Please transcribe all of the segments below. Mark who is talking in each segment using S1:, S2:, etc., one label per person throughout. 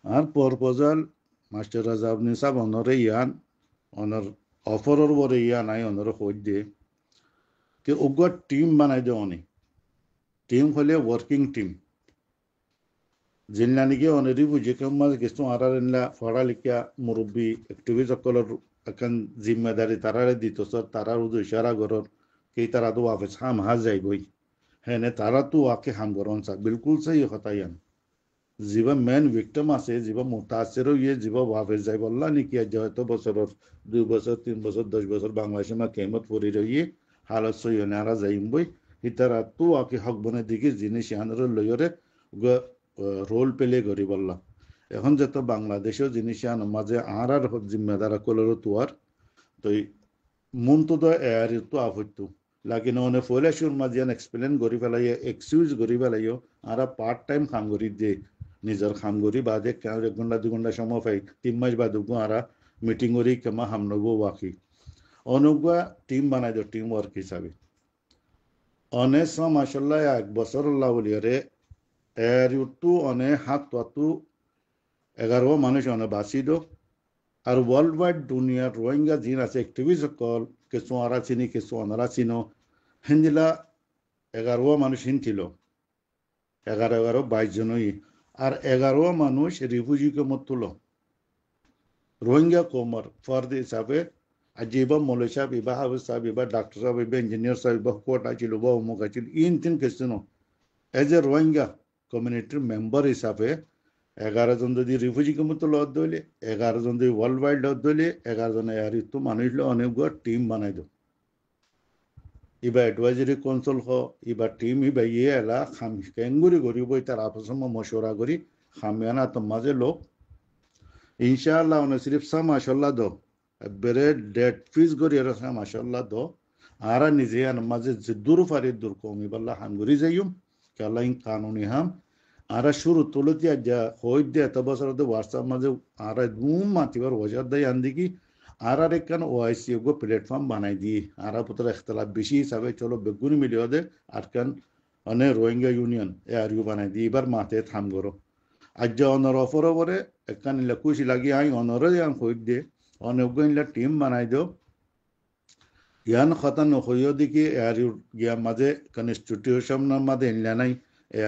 S1: আর proposal master রাজা আপনি সাহেব অনরে ইয়ান অনর অফারর বরে ইয়া নাই অনর হই দে কে উগ্র টিম বানাই দে অনেক টিম হলে ওয়ার্কিং টিম জিল্লা নিকে অনেরই বুঝে কেমন কিছু আর পড়া লিখা মুরব্বী অ্যাক্টিভিস্ট সকলের এখন জিম্মেদারি তারারে দিত স্যার তারার উদয় ইশারা করর কে তারা তো ওয়াফেস হাম হাজ যাইবই হ্যাঁ তারা তো ওয়াকে হাম করন স্যার বিলকুল সহি হতায়ান যিবা মেন ভিক্টিম আছে যিবা মুতাসিরও ইয়ে যিবা ওয়াফেস যাই বললা নাকি আজ হয়তো বছরের 2 বছর 3 বছর 10 বছর বাংলাদেশে মা কেমত পড়ি রইয়ে হালত সহি নারা যাইম বই হিতারা তো ওয়াকে হক বনে দিকে জিনিস আনর লইরে রোল প্লে করি বললা এখন যত বাংলাদেশেও জিনিস আন মাঝে আর জিম্মেদার কলর তোয়ার তো মন তো এর তো আফত্তু লাকিন ওনে ফলে শুর মাঝিয়ান এক্সপ্লেন করি ফেলাইয়ে এক্সকিউজ করি ফেলাইও আর পার্ট টাইম কাম করি দিয়ে নিজের কাম করি বাদে 1 ঘন্টা 2 ঘন্টা সময় পাই 3 মাস বাদ আর মিটিং করি কেমা হামনব ওয়াকি অনুগা টিম বানাই দো টিম ওয়ার্ক হিসাবে অনেক মাসাল্লাহ 1 বছর বলিয়ারে এর ইউটু অনেক হাত তাতু 11 মানুষ অনেক বাঁচিল আর ওয়ার্ল্ড ওয়াইড দুনিয়ার রোহিঙ্গা জিন আছে অ্যাক্টিভিস্ট সকল কিছু আরা চিনি কিছু অনারা চিনো হিন্দিলা 11 মানুষ হিনছিল 11 22 জনই আর 11 মানুষ রিফিউজিকে মত তুল রোহিঙ্গা কোমর ফর্দ হিসাবে আজীবা মৌলী সাহেব ইবা হাফিজ সাহেব ইবা ডাক্তার সাহেব ইবা ইঞ্জিনিয়ার সাহেব ইবা কোর্ট আছিল বা অমুক আছিল ইন তিন কিছু এজ এ রোহিঙ্গা কমিউনিটির মেম্বার হিসাবে 11 জন যদি রিফিউজি কমিটি লদ দইলে 11 জন যদি ওয়ার্ল্ড ওয়াইড লদ দইলে 11 জন আর তো মানুষ অনেকগুলো টিম বানাই দো ইবা এডভাইজারি কাউন্সিল হ ইবা টিম ইবা ইয়ে এলা খাম কেঙ্গুরি করিব তার আপসমা মশওয়ারা করি খামিয়ানা তো মাঝে লোক ইনশাআল্লাহ অনে সিরিফ সা মাশাআল্লাহ দো বেরে ডেট ফিস করি আর সা মাশাআল্লাহ দো আরা নিজে আন মাঝে দূর ফারি দূর কমি বাল্লাহ হামগুরি যাইম কে আল্লাহ ইন কানুনি হাম আরা শুরু তুলতি আজ্জা হই দে এত বছর হোয়াটসঅ্যাপ মাঝে আরা গুম মাতিবার ওজার দেয় আন্দিকি আর একখান ওআইসি গো প্ল্যাটফর্ম বানাই দিয়ে আর পুত্র এখতলাফ বেশি হিসাবে চলো বেগুনি মিলিয়ে দে আর কান অনেক রোহিঙ্গা ইউনিয়ন এ আর ইউ বানাই দিয়ে এবার মাতে থাম করো আজ্জা অনর অফর করে একখান খুশি লাগি আই অনর হই দে অনেক টিম বানাই দো ইয়ান খতান হইও দিকে আর গিয়া মাঝে কনস্টিটিউশন মাঝে ইনলা নাই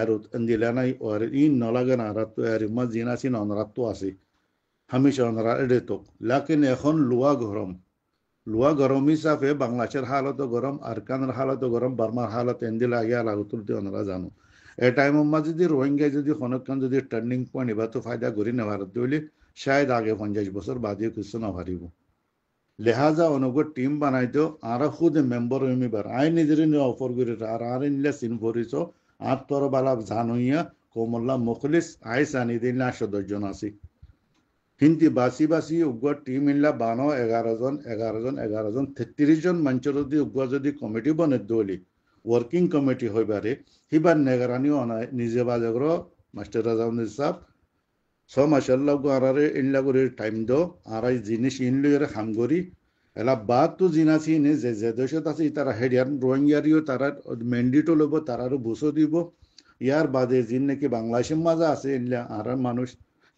S1: আর দিলা নাই আর ইন নলাগান আর তো আর মা জিনাসি ননরাত আছে হামেশা অনরা এড়ে তো লাকিন এখন লুয়া গরম হিসাবে বাংলাদেশের হালতও গরম আরকানের হালতও গরম বার্মার হালত এন্দিল আগে আলাগুতুলতে অনরা জানো এ টাইমের মাঝে যদি রোহিঙ্গা যদি হনকান যদি টার্নিং পয়েন্ট এবার তো ফায়দা করি নেওয়ার দিলে শায়দ আগে 50 বছর বাদে কিছু না পারিব লেহাজা অনুগো টিম বানাই দিও আর খুদ মেম্বার হইমিবার আই নিজের নিয়ে অফার করি আর নিলে সিন ভরিছ আর তোর বালা জানুইয়া কোমল্লা মুখলিস আই সানি দিন 10 জন আছি হিন্দি বাসি বাসি উগ্র টিম ইনলা বানো 11 জন 33 জন মানুষের যদি উগ্র যদি কমিটি বনে দলি ওয়ার্কিং কমিটি হইবারে হিবার নেগারানিও অনায় নিজে বাজাগর মাস্টার রাজাউন সাহেব মাসাল্লাহ আরারে ইনলা করে টাইম দো আর জিনিস ইনলে হাম করি এলা বাদ তো জিনাসি নে যে দেশত আছে তারা হেডিয়ার রোহিঙ্গারিও তারা ম্যান্ডেটও লব তারারও বুসো দিব ইয়ার বাদে জিন নাকি বাংলাদেশের মাঝে আছে ইনলা আর মানুষ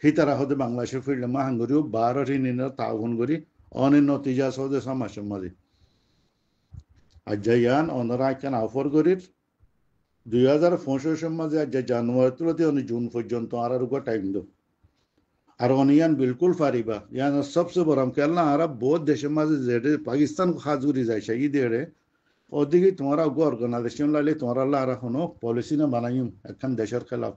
S1: হি তারা হতে বাংলাদেশের ফিরলে মা হাঙ্গরিও 12 নিনের তাগুন করি অনেক নতিজা সদে সমাজের মাঝে আজ্জায়ান অনরা কেন অফার করির 2065 মাঝে আজ জানুয়ারি তুলতে অনেক জুন পর্যন্ত আর টাইম দো আর অনিয়ান বিলকুল ফারিবা ইয়ান সবচেয়ে বড় কেলনা আর বহুত দেশের মাঝে যেটা পাকিস্তান খাজুরি যায় সেই দেড়ে ওদিকে তোমরা অর্গানাইজেশন লাইলে তোমরা আর হনো পলিসি না বানাইম এখন দেশের খেলাফ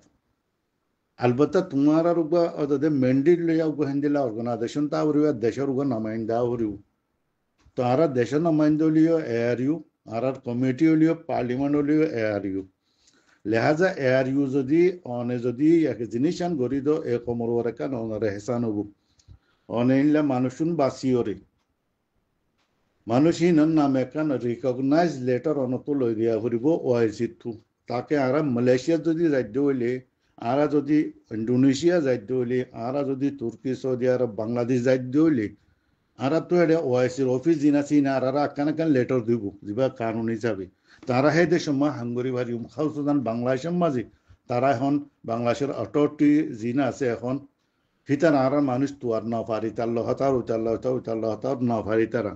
S1: अलबत्ता तुम्हारा रुगा अदे मैंडेट लिया उगा हिंदिला ऑर्गेनाइजेशन ता उरिया देशर उगा नुमाइंदा उरियो तो आरा देशर नुमाइंदो लियो एआरयू आरा कमिटी लियो पार्लियामेंट लियो एआरयू लिहाजा एआरयू যদি অনে যদি এক জিনিসান গরি দো এ কোমর ওরকা নরে হেসানবু অনেইলা মানুষুন বাসিওরে মানুষিন নামে কান রিকগনাইজ লেটার অনত লই দিয়া হরিব ওআইসি থু তাকে আরা মালয়েশিয়া যদি রাজ্য হইলে আরা যদি ইন্ডোনেশিয়া যাইতে হইলে আরা যদি তুর্কি সৌদি আরব বাংলাদেশ যাইতে হইলে আরা তো এটা ওআইসির অফিস জিনাসি না আরা কান কান লেটার দিব যা কানুন হিসাবে তারা হে দেশ মা হাঙ্গরি ভারি খাউসান বাংলাদেশের মাঝে তারা এখন বাংলাদেশের অথরিটি জিনা আছে এখন হিতার আর মানুষ তো আর না পারি তাল্লা হতার উতাল্লা হতা উতাল্লা হতার না পারি তারা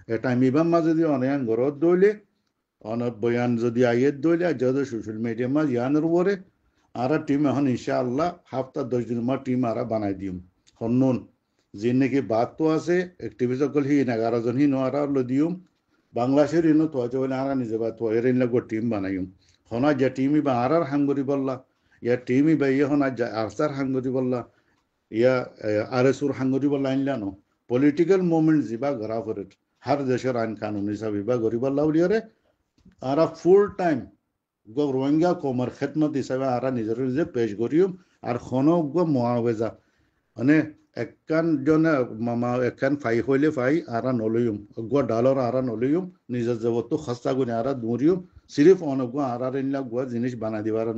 S1: এটা মিবাম মা যদি অনেক ঘরত দইলে অনেক বয়ান যদি আইয়ের দইলে আর যদি সোশ্যাল মিডিয়া মা ইয়ানোর পরে আর টিম এখন ইনশাআল্লাহ হাফতা 10 দিন মা টিম আর বানাই দিম হন্নুন যে নাকি বাদ তো আছে একটিভি সকল হি 11 জন হি নোয়ারা লো দিম বাংলাদেশের ইনো তো আছে বলে আর নিজে বা তো এর লাগো টিম বানাইম হনা যে টিমই বা আর হাঙ্গরি বললা ইয়া টিমই বা ইয়ে হনা আরসার হাঙ্গরি বললা ইয়া আর এসুর হাঙ্গরি বললা আনলানো পলিটিক্যাল মুভমেন্ট যিবা গড়া করে হার দেশের আইন কানুন হিসাবে বা গরিব আল্লাহ উলিয়ারে আর ফুল টাইম রোহিঙ্গা কমার খেদমত হিসাবে আর নিজের নিজে পেশ করিম আর খনো মহাবেজা মানে একখান জনে মামা একখান ফাই হইলে ফাই আর নলইম ডালর আর নলইম নিজের জগৎ খস্তা গুনে আর দৌড়িম সিরিফ অনেক আর জিনিস বানাই দিবার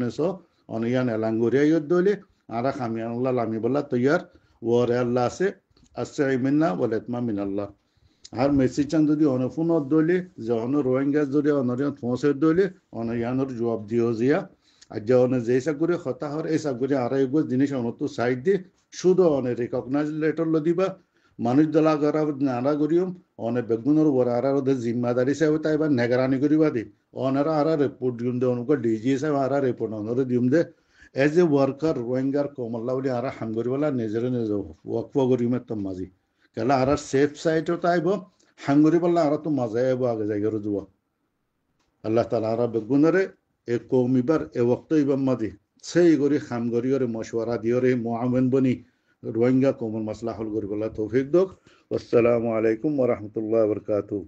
S1: অনিয়ান এলাঙ্গুরিয়া দইলে আর খামিয়ানুল্লাহ লামি বল্লা তৈয়ার ওর আল্লাহ আছে আসছে মিন্না বলে মা মিনাল্লাহ আর মেসেজ চান যদি অনফোন দইলে যে অন রোহিঙ্গা যদি অনরিয়ান পৌঁছে দইলে অনয়ানোর জবাব দিও জিয়া আর যে অনে যে করে হতা হর এই করে আর এগো জিনিস অনত সাইড দিয়ে শুধু অনে রিকগনাইজ লেটার লো দিবা মানুষ দলা করা নানা করিম অনে বেগুনের ওর আর ওদের জিম্মাদারি হিসাবে তাই বা নেগরানি করিবা দি অনারা আর রিপোর্ট দিম দে অনুক ডিজি হিসাবে আর রিপোর্ট অনরে দিম দে এজ এ ওয়ার্কার রোহিঙ্গার কমল্লা বলে আর হাঙ্গরিওয়ালা নিজেরে নিজে ওয়াকফ করিমের তো মাঝি কেলা আর সেফ সাইডও তাইব হাঙ্গরি বললা আর তো মজাই আইব আগে জায়গার যাওয়া আল্লাহ তালা আর বেগুনরে এ কৌমিবার এ ওক্ত ইবাম মাদি সেই করি খাম করিওরে মশওয়ারা দিওরে মোয়ামেন বনি রোহিঙ্গা কমল মাসলা হল করি বলা তৌফিক দোক আসসালামু আলাইকুম ওয়া রাহমাতুল্লাহি ওয়া বারাকাতুহু